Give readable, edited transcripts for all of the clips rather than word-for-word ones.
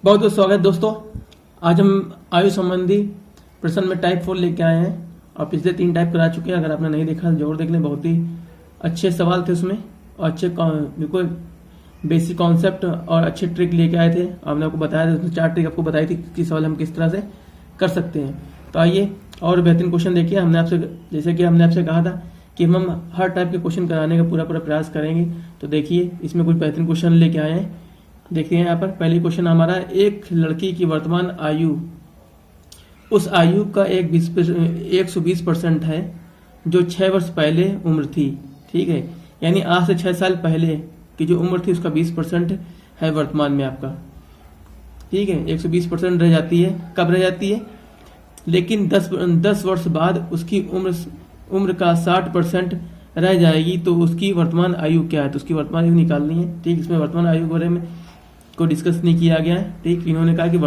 बहुत बहुत स्वागत दोस्तों। आज हम आयु संबंधी प्रश्न में टाइप 4 लेके आए हैं और पिछले 3 टाइप करा चुके हैं। अगर आपने नहीं देखा जरूर देख लें। बहुत ही अच्छे सवाल थे उसमें और अच्छे बिल्कुल बेसिक कॉन्सेप्ट और अच्छे ट्रिक लेके आए थे। हमने आपको बताया था, उसमें 4 ट्रिक आपको बताई थी कि सवाल हम किस तरह से कर सकते हैं। तो आइए और बेहतरीन क्वेश्चन देखिए। जैसे कि हमने आपसे कहा था कि हम हर टाइप के क्वेश्चन कराने का पूरा प्रयास करेंगे। तो देखिए इसमें कुछ बेहतरीन क्वेश्चन लेके आए हैं। देखिए यहाँ पर पहली क्वेश्चन हमारा, एक लड़की की वर्तमान आयु उस आयु का 120% है जो 6 वर्ष पहले उम्र थी। ठीक है, यानी आज से 6 साल पहले की जो उम्र थी उसका 20% है वर्तमान में आपका। ठीक है, 120% रह जाती है। कब रह जाती है? लेकिन 10 वर्ष बाद उसकी उम्र का 60% रह जाएगी। तो उसकी वर्तमान आयु क्या है? तो उसकी वर्तमान आयु निकालनी है। ठीक, इसमें वर्तमान आयु के बारे में को डिस्कस नहीं किया गया है। ठीक, इन्होंने कहा कि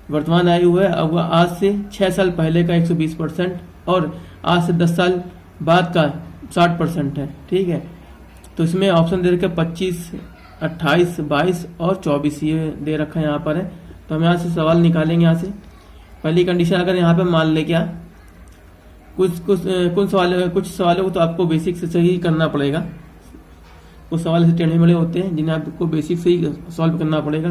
वर्तमान आयु है अब वह आज से 6 साल पहले का 120% और आज से 10 साल बाद का 60% है। ठीक है, तो इसमें ऑप्शन दे रखे 25, 28, 22 और 24 ये दे रखा है यहाँ पर है। तो हम यहाँ से सवाल निकालेंगे। यहाँ से पहली कंडीशन अगर यहाँ पे मान ले, क्या कुछ सवालों को तो आपको बेसिक से सही करना पड़ेगा। कुछ सवाल ऐसे टेढ़े मेढ़े होते हैं जिन्हें आपको बेसिक से ही सॉल्व करना पड़ेगा।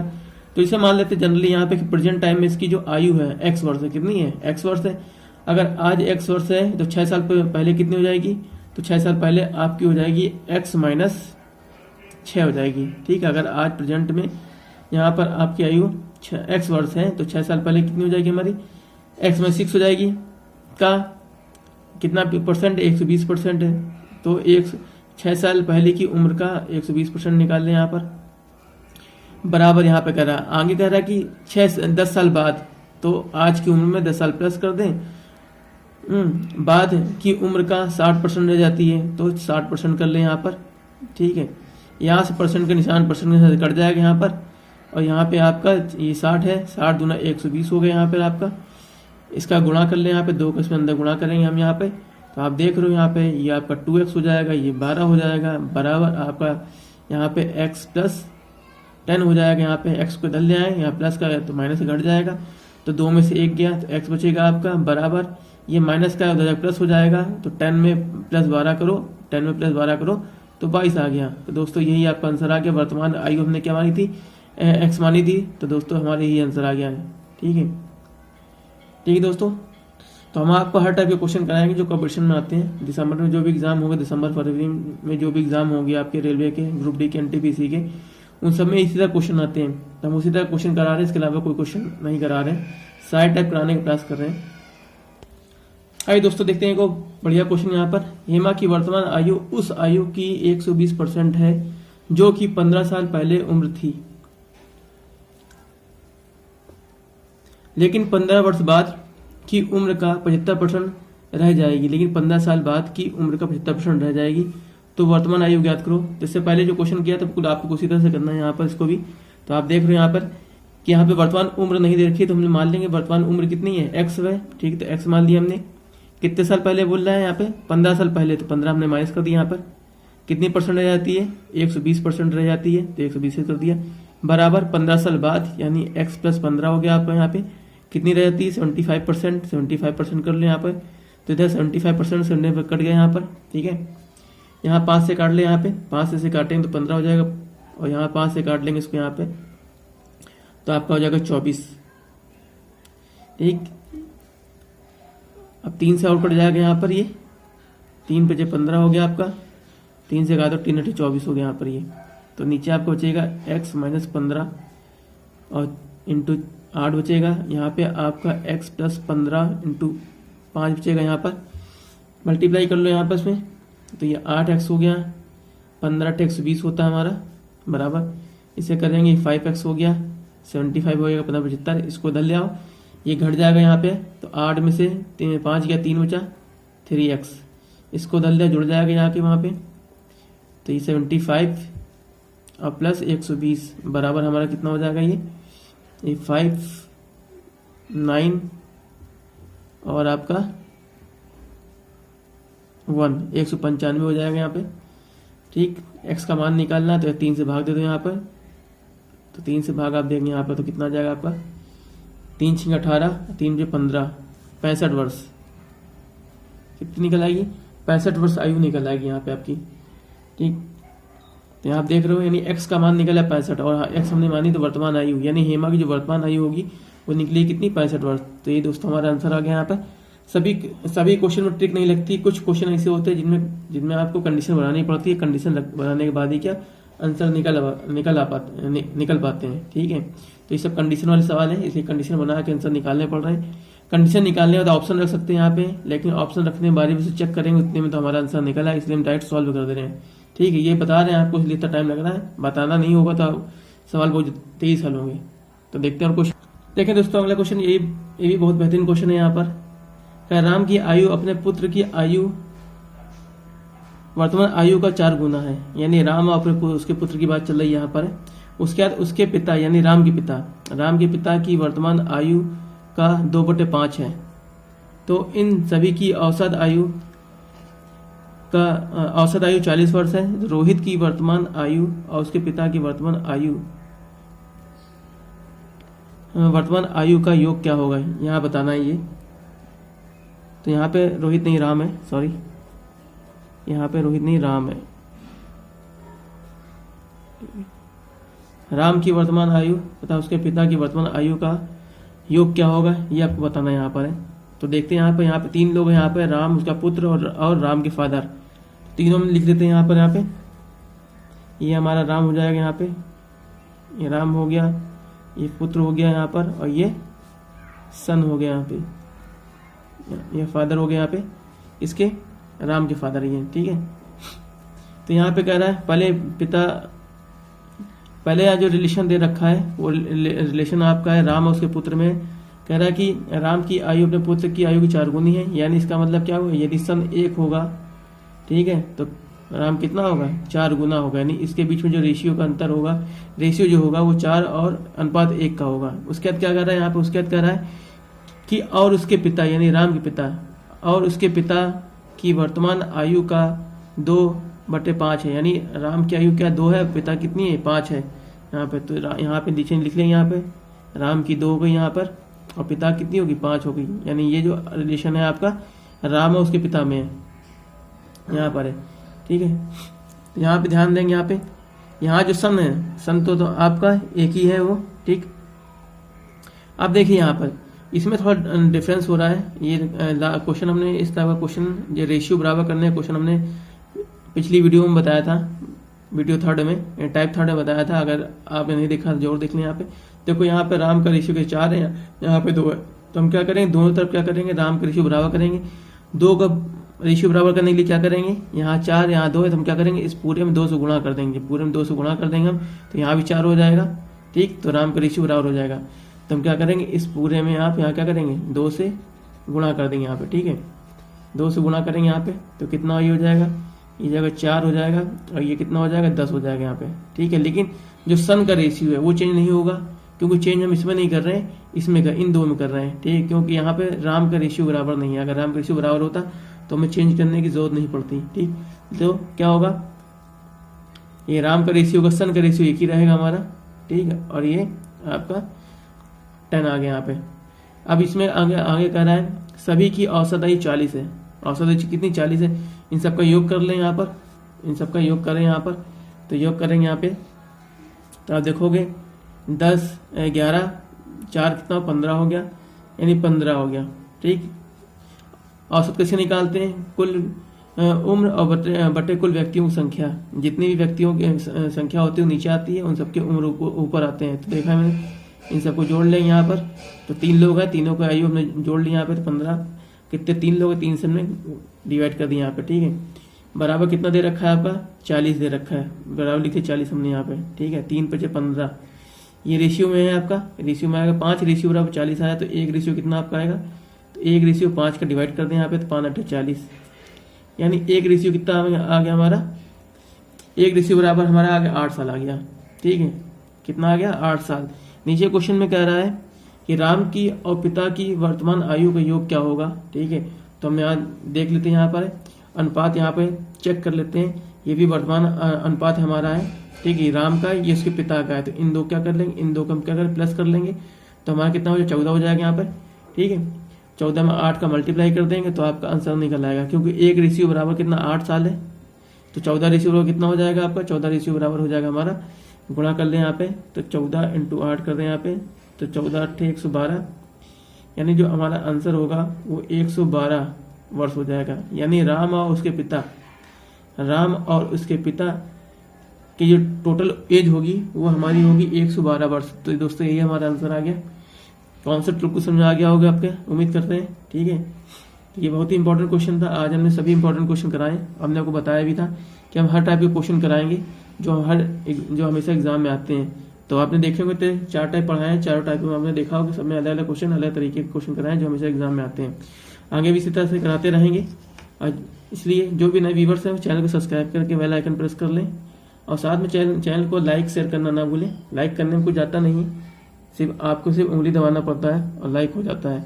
तो इसे मान लेते हैं जनरली यहाँ पे प्रेजेंट टाइम में इसकी जो आयु है x वर्ष है। कितनी है? x वर्ष है। अगर आज x वर्ष है तो 6 साल पहले कितनी हो जाएगी? तो 6 साल पहले आपकी हो जाएगी x माइनस 6 हो जाएगी। ठीक है, अगर आज प्रेजेंट में यहाँ पर आपकी आयु x वर्ष है तो 6 साल पहले कितनी हो जाएगी हमारी? x में 6 हो जाएगी का कितना परसेंट? 120% है। तो 6 साल पहले की उम्र का 120% निकाल लें यहाँ पर, बराबर यहाँ पे कह रहा है। आगे कह रहा है कि 10 साल बाद, तो आज की उम्र में 10 साल प्लस कर दें। बाद की उम्र का 60% रह जाती है तो 60% कर लें यहाँ पर। ठीक है, यहाँ से परसेंट का निशान परसेंट के साथ कट जाएगा यहाँ पर। और यहाँ पे आपका ये 60 है, 60 दूना 120 हो गया यहाँ पर आपका। इसका गुणा कर लें यहाँ पे, 2 को इसमें अंदर गुणा करेंगे हम यहाँ पे। तो आप देख रहे हो यहाँ पे ये आपका 2x हो जाएगा, ये 12 हो जाएगा, बराबर आपका यहाँ पे x प्लस 10 हो जाएगा। यहाँ पे x को इधर ले आए, यहाँ प्लस का तो माइनस घट जाएगा। तो 2 में से 1 गया तो x बचेगा आपका, बराबर ये माइनस का उधर प्लस हो जाएगा। तो 10 में प्लस 12 करो, 10 में प्लस 12 करो तो 22 आ गया। तो दोस्तों यही आपका आंसर आ गया। वर्तमान आयु हमने क्या मानी थी? x मानी थी। तो दोस्तों हमारे यही आंसर आ गया है। ठीक है, ठीक है दोस्तों। तो हम आपको हर टाइप के क्वेश्चन कराएंगे जो कॉम्पिटिशन में आते हैं। दिसंबर में जो भी एग्जाम होगा, दिसंबर फरवरी में जो भी एग्जाम होंगे आपके रेलवे के, ग्रुप डी के, एनटीपीसी के, उन सब में इसी तरह क्वेश्चन आते हैं। तो हम उसी तरह क्वेश्चन करा रहे हैं, इसके अलावा कोई क्वेश्चन नहीं करा रहे हैं। सारे टाइप कराने का प्रयास कर रहे हैं। आइए दोस्तों देखते हैं एक बढ़िया क्वेश्चन यहाँ पर। हेमा की वर्तमान आयु उस आयु की 120% है जो कि 15 साल पहले उम्र थी, लेकिन 15 वर्ष बाद की उम्र का 75% रह जाएगी। लेकिन 15 साल बाद की उम्र का 75% रह जाएगी। तो वर्तमान आयु ज्ञात करो। जिससे पहले जो क्वेश्चन किया था बिल्कुल आपको उसी तरह से करना है यहाँ पर इसको भी। तो आप देख रहे हो यहाँ पर कि यहाँ पे वर्तमान उम्र नहीं दे रखी है, तो हमने मान लेंगे वर्तमान उम्र कितनी है? x है। ठीक, तो x मान लिया हमने। कितने साल पहले बोल रहा है यहाँ पे? 15 साल पहले। तो 15 हमने माइनस कर दिया यहाँ पर। कितनी परसेंट रह जाती है? 120% रह जाती है। तो 120 से कर दिया, बराबर 15 साल बाद यानी x प्लस 15 हो गया आपका। यहाँ पे कितनी रह जाती है? 75%। 75% कर ले यहाँ पर। तो इधर 75% से कट गया यहाँ पर। ठीक है, यहाँ 5 से काट ले, यहाँ पे 5 से काटेंगे तो 15 हो जाएगा। और यहाँ 5 से काट लेंगे इसको यहाँ पे तो आपका हो जाएगा 24। ठीक, अब 3 से और कट जाएगा यहाँ पर। ये 3 पे 15 हो गया आपका। 3 से काटो 3 8 24 हो गया यहाँ पर ये। तो नीचे आपको बचेगा x माइनस 15 और इंटू 8 बचेगा। यहाँ पे आपका x प्लस 15 इंटू 5 बचेगा। यहाँ पर मल्टीप्लाई कर लो यहाँ पर इसमें, तो ये 8x हो गया। 15 × 120 होता है हमारा, बराबर इसे करेंगे 5x हो गया। 75 हो गया, 15 75। इसको इधर ले आओ, ये घट जाएगा यहाँ पे। तो 8 में से 5 गया, 3 बचा, 3x। इसको इधर ले जुड़ जाएगा यहाँ के वहाँ पे। तो ये 75 और प्लस 120 बराबर हमारा कितना हो जाएगा? ये 5 9 और आपका 195 हो जाएगा यहाँ पे। ठीक, x का मान निकालना है तो 3 से भाग दे दो यहाँ पर। तो 3 से भाग आप देंगे यहाँ पर तो कितना आ जाएगा आपका, 3 6 18, 3 5 15, 65 वर्ष। कितनी निकल आएगी, 65 वर्ष आयु निकल आएगी यहाँ पे आपकी। ठीक, तो यहाँ आप देख रहे हो, यानी एक्स का मान निकला 65 और एक्स हमने मानी तो वर्तमान आयु, यानी हेमा की जो वर्तमान आयु होगी वो निकली कितनी, 65 वर्ष। तो ये दोस्तों हमारा आंसर आ गया यहाँ पर। सभी क्वेश्चन में ट्रिक नहीं लगती, कुछ क्वेश्चन ऐसे होते हैं जिनमें आपको कंडीशन बनानी पड़ती है, कंडीशन बनाने के बाद ही क्या आंसर निकल पाते हैं। ठीक है, तो ये सब कंडीशन वाले सवाल है, इसलिए कंडीशन बना के आंसर निकालने पड़ रहे हैं। कंडीशन निकालने के बाद ऑप्शन रख सकते हैं यहाँ पे, लेकिन ऑप्शन रखने के बारी में से चेक करेंगे उतने में तो हमारा आंसर निकला, इसलिए हम डायरेक्ट सॉल्व कर दे रहे हैं। ठीक है, ये बता रहे हैं आपको, इसलिए इतना टाइम लग रहा है, बताना नहीं होगा तो सवाल बहुत तेज हल होंगे। तो देखते हैं और क्वेश्चन देखें दोस्तों। अगला क्वेश्चन ये भी बहुत बेहतरीन क्वेश्चन है यहाँ पर। क्या राम की आयु अपने पुत्र की आयु वर्तमान आयु का 4 गुना है, यानी राम और अपने उसके पुत्र की बात चल रही है यहाँ पर। उसके बाद उसके पिता यानी राम के पिता की वर्तमान आयु का 2/5 है। तो इन सभी की औसत आयु 40 वर्ष है। रोहित की वर्तमान आयु और उसके पिता की वर्तमान आयु का योग क्या होगा, यहाँ बताना है ये। तो यहाँ पे रोहित नहीं राम है, सॉरी, यहाँ पे रोहित नहीं राम है। राम की वर्तमान आयु तथा उसके पिता की वर्तमान आयु का योग क्या होगा, ये आपको बताना यहाँ पर है। तो देखते हैं यहाँ पे 3 लोग हैं, यहाँ पे राम, उसका पुत्र और राम के फादर, तीनों में लिख देते हैं यहाँ पे। ये हमारा राम हो जाएगा यहाँ पे, ये राम हो गया, ये पुत्र हो गया यहाँ पर, और ये सन हो गया यहाँ पे, ये फादर हो गया यहाँ पे, इसके राम के फादर ये। ठीक है, तो यहाँ पे कह रहा है पहले जो रिलेशन दे रखा है वो रिलेशन आपका है राम और उसके पुत्र में। कह रहा है कि राम की आयु अपने पुत्र की आयु की 4 गुनी है, यानी इसका मतलब क्या होगा, यदि सन 1 होगा, ठीक है, तो राम कितना होगा, 4 गुना होगा, यानी इसके बीच में जो रेशियो का अंतर होगा, रेशियो जो होगा वो 4 और अनुपात 1 का होगा। उसके बाद क्या कर रहा है यहाँ पे, उसके बाद कह रहा है कि और उसके पिता यानी राम के पिता और उसके पिता की वर्तमान आयु का 2/5 है, यानी राम की आयु क्या 2 है, पिता कितनी है 5 है यहाँ पे। तो यहाँ पे नीचे लिख लेंगे, यहाँ पे राम की 2 हो गई यहाँ पर, और पिता कितनी होगी 5 होगी, यानी ये जो रिलेशन है आपका राम और उसके पिता में है यहाँ पर है। ठीक है, तो यहाँ पे ध्यान देंगे, यहाँ जो सन है, सन तो आपका एक ही है वो। ठीक, अब देखिए यहाँ पर इसमें थोड़ा डिफरेंस हो रहा है। ये क्वेश्चन हमने इस तरह का क्वेश्चन, ये रेशियो बराबर करने का क्वेश्चन हमने पिछली वीडियो में बताया था, वीडियो 3 में, टाइप 3 में बताया था। अगर आपने नहीं देखा तो जरूर देख लें। यहाँ पे देखो, यहाँ पे राम का रेशियो के 4 है, यहाँ पे 2 है, तो हम क्या करेंगे, दोनों तरफ क्या करेंगे, राम का रेशियो बराबर करेंगे। 2 का रेशियो बराबर करने के लिए क्या करेंगे, यहाँ 4 यहाँ 2 है, तो हम क्या करेंगे, इस पूरे में 2 से गुणा कर देंगे, पूरे में 2 से गुणा कर देंगे हम, तो यहाँ भी 4 हो जाएगा। ठीक, तो राम का रेशियो बराबर हो जाएगा। तो हम क्या करेंगे, इस पूरे में आप यहाँ क्या करेंगे, 2 से गुणा कर देंगे यहाँ पे। ठीक है, 2 से गुणा करेंगे यहाँ पे, तो कितना ये हो जाएगा, ये जगह 4 हो जाएगा, और ये कितना हो जाएगा, 10 हो जाएगा यहाँ पे। ठीक है, लेकिन जो सन का रेशियो है वो चेंज नहीं होगा, क्योंकि चेंज हम इसमें नहीं कर रहे हैं, इसमें इन 2 में कर रहे हैं। ठीक, क्योंकि यहाँ पे राम का रेशियो बराबर नहीं है। अगर राम का रेशियो बराबर होता तो हमें चेंज करने की जरूरत नहीं पड़ती। ठीक, तो क्या होगा, ये राम का रेशियो का सन का रेशियो एक ही रहेगा हमारा। ठीक है, और ये आपका 10 आ गया यहाँ पे। अब इसमें आगे कह रहा है सभी की औसत आयु 40 है। औसत आयु कितनी, 40 है। इन सबका योग कर लें यहाँ पर, इन सबका योग करें यहाँ पर, तो योग करेंगे यहाँ पे, तो आप देखोगे 10 11 4 कितना 15 हो गया, यानी 15 हो गया। ठीक, औसत कैसे निकालते हैं, कुल उम्र और बटे कुल व्यक्तियों की संख्या, जितने भी व्यक्तियों की संख्या होती है नीचे आती है, उन सबके उम्र ऊपर आते हैं। तो देखा मैंने, इन सबको जोड़ लेंगे यहाँ पर, तो 3 लोग हैं, तीनों को आयु हमने जोड़ ली यहाँ पे, तो 15 कितने 3 लोग हैं, 3 से हमने डिवाइड कर दिया यहाँ पे। ठीक है, बराबर कितना दे रखा है आपका, 40 दे रखा है, बराबर लिखे 40 हमने यहाँ पे। ठीक है, 3 × 15, ये रेशियो में है आपका, रेशियो में आएगा 5 रेशियो बराबर 40 आया, तो 1 रेशियो कितना आपका आएगा, तो 1 रेशियो 5 का डिवाइड कर दें यहाँ पे, तो 5 × 40, यानी 1 रेशियो कितना आ गया हमारा, 1 रेशियो बराबर हमारा आ गया 8 साल आ गया। ठीक है, कितना आ गया, 8 साल। नीचे क्वेश्चन में कह रहा है कि राम की और पिता की वर्तमान आयु का योग क्या होगा। ठीक है, तो हम यहाँ देख लेते हैं, यहाँ पर अनुपात यहाँ पे चेक कर लेते हैं, ये भी वर्तमान अनुपात हमारा है। ठीक है, राम का ये उसके पिता का है, तो इन दो क्या कर लेंगे, इन दो को हम क्या करें, प्लस कर लेंगे, तो हमारा कितना हो जाएगा, 14 हो जाएगा यहाँ पर। ठीक है, 14 में 8 का मल्टीप्लाई कर देंगे तो आपका आंसर निकल आएगा, क्योंकि एक रेशियो बराबर कितना 8 साल है, तो 14 रेशियो बराबर कितना हो जाएगा आपका, 14 रेशियो बराबर हो जाएगा हमारा, गुणा कर लें यहाँ पे, तो 14 इंटू 8 कर दें यहाँ पे, तो 14 8 112, यानी जो हमारा आंसर होगा वो 112 वर्ष हो जाएगा। यानी राम और उसके पिता की जो टोटल एज होगी वो हमारी होगी 112 वर्ष। तो दोस्तों यही हमारा आंसर आ गया। कॉन्सेप्ट कुछ समझ आ गया होगा आपके, उम्मीद करते हैं। ठीक है, तो ये बहुत ही इंपॉर्टेंट क्वेश्चन था। आज हमने सभी इंपॉर्टेंट क्वेश्चन कराए, हमने आपको बताया भी था कि हम हर टाइप के क्वेश्चन कराएंगे जो हमेशा एग्जाम में आते हैं। तो आपने देखे होंगे तो 4 टाइप पढ़ाए हैं, चारों टाइप में आपने देखा होगा, सब में अलग अलग क्वेश्चन, अलग तरीके के क्वेश्चन कराए जो हमेशा एग्जाम में आते हैं। आगे भी इसी तरह से कराते रहेंगे, और इसलिए जो भी नए व्यूवर्स हैं वो चैनल को सब्सक्राइब करके बेल आइकन प्रेस कर लें, और साथ में चैनल को लाइक शेयर करना ना भूलें। लाइक करने में कुछ जाता नहीं, सिर्फ उंगली दबाना पड़ता है और लाइक हो जाता है।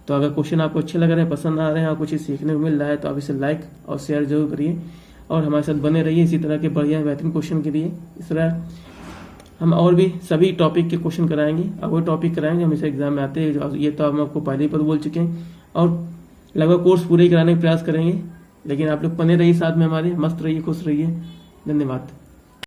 तो अगर क्वेश्चन आपको अच्छे लग रहे हैं, पसंद आ रहे हैं और कुछ सीखने को मिल रहा है, तो आप इसे लाइक और शेयर जरूर करिए, और हमारे साथ बने रहिए इसी तरह के बढ़िया बेहतरीन क्वेश्चन के लिए। इस तरह हम और भी सभी टॉपिक के क्वेश्चन कराएंगे, और वो टॉपिक कराएंगे हमेशा एग्जाम में आते हैं। ये तो हम आपको पहले ही पर बोल चुके हैं, और लगभग कोर्स पूरे ही कराने का प्रयास करेंगे। लेकिन आप लोग बने रहिए साथ में हमारे, मस्त रहिए, खुश रहिए। धन्यवाद।